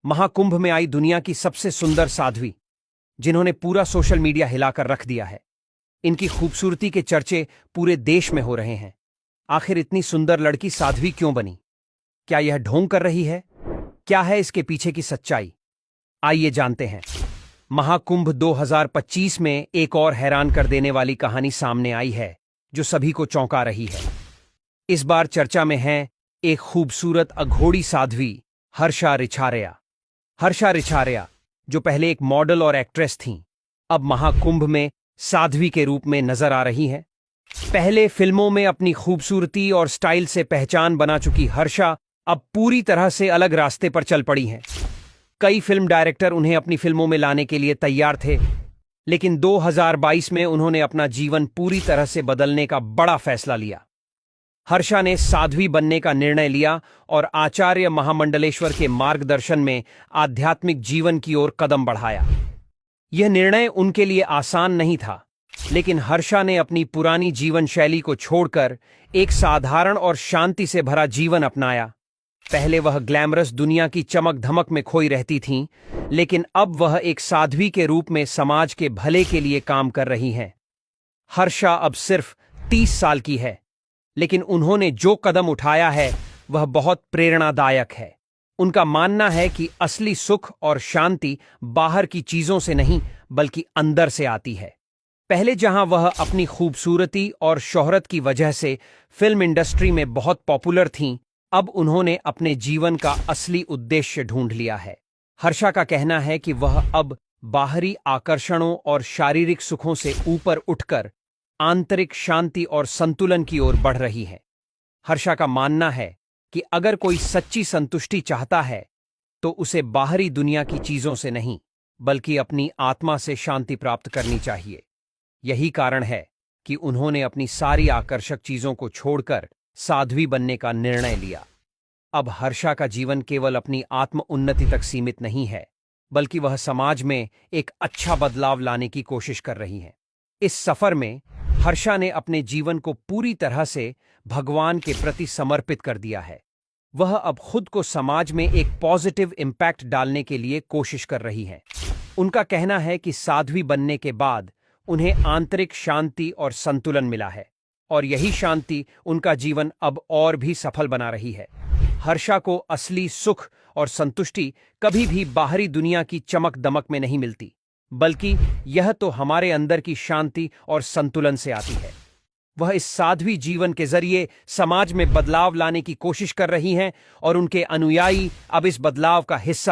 महाकुंभ में आई दुनिया की सबसे सुंदर साध्वी, जिन्होंने पूरा सोशल मीडिया हिलाकर रख दिया है। इनकी खूबसूरती के चर्चे पूरे देश में हो रहे हैं। आखिर इतनी सुंदर लड़की साध्वी क्यों बनी? क्या यह ढोंग कर रही है? क्या है इसके पीछे की सच्चाई? आइए जानते हैं। महाकुंभ 2025 में एक और हैरान कर देने वाली कहानी सामने आई है, जो सभी को चौंका रही है। इस बार चर्चा में है एक खूबसूरत अघोड़ी साध्वी, हर्षा रिछारिया। हर्षा रिछारिया, जो पहले एक मॉडल और एक्ट्रेस थीं, अब महाकुंभ में साध्वी के रूप में नजर आ रही हैं। पहले फिल्मों में अपनी खूबसूरती और स्टाइल से पहचान बना चुकी हर्षा अब पूरी तरह से अलग रास्ते पर चल पड़ी हैं। कई फिल्म डायरेक्टर उन्हें अपनी फिल्मों में लाने के लिए तैयार थे, लेकिन 2022 में उन्होंने अपना जीवन पूरी तरह से बदलने का बड़ा फैसला लिया। हर्षा ने साध्वी बनने का निर्णय लिया और आचार्य महामंडलेश्वर के मार्गदर्शन में आध्यात्मिक जीवन की ओर कदम बढ़ाया। यह निर्णय उनके लिए आसान नहीं था, लेकिन हर्षा ने अपनी पुरानी जीवन शैली को छोड़कर एक साधारण और शांति से भरा जीवन अपनाया। पहले वह ग्लैमरस दुनिया की चमक धमक में खोई रहती थीं, लेकिन अब वह एक साध्वी के रूप में समाज के भले के लिए काम कर रही हैं। हर्षा अब सिर्फ 30 साल की है, लेकिन उन्होंने जो कदम उठाया है वह बहुत प्रेरणादायक है। उनका मानना है कि असली सुख और शांति बाहर की चीजों से नहीं, बल्कि अंदर से आती है। पहले जहां वह अपनी खूबसूरती और शोहरत की वजह से फिल्म इंडस्ट्री में बहुत पॉपुलर थीं, अब उन्होंने अपने जीवन का असली उद्देश्य ढूंढ लिया है। हर्षा का कहना है कि वह अब बाहरी आकर्षणों और शारीरिक सुखों से ऊपर उठकर आंतरिक शांति और संतुलन की ओर बढ़ रही है। हर्षा का मानना है कि अगर कोई सच्ची संतुष्टि चाहता है, तो उसे बाहरी दुनिया की चीजों से नहीं, बल्कि अपनी आत्मा से शांति प्राप्त करनी चाहिए। यही कारण है कि उन्होंने अपनी सारी आकर्षक चीजों को छोड़कर साध्वी बनने का निर्णय लिया। अब हर्षा का जीवन केवल अपनी आत्म उन्नति तक सीमित नहीं है, बल्कि वह समाज में एक अच्छा बदलाव लाने की कोशिश कर रही हैं। इस सफर में हर्षा ने अपने जीवन को पूरी तरह से भगवान के प्रति समर्पित कर दिया है। वह अब खुद को समाज में एक पॉजिटिव इम्पैक्ट डालने के लिए कोशिश कर रही हैं। उनका कहना है कि साध्वी बनने के बाद उन्हें आंतरिक शांति और संतुलन मिला है, और यही शांति उनका जीवन अब और भी सफल बना रही है। हर्षा को असली सुख और संतुष्टि कभी भी बाहरी दुनिया की चमक दमक में नहीं मिलती, बल्कि यह तो हमारे अंदर की शांति और संतुलन से आती है। वह इस साध्वी जीवन के जरिए समाज में बदलाव लाने की कोशिश कर रही हैं, और उनके अनुयायी अब इस बदलाव का हिस्सा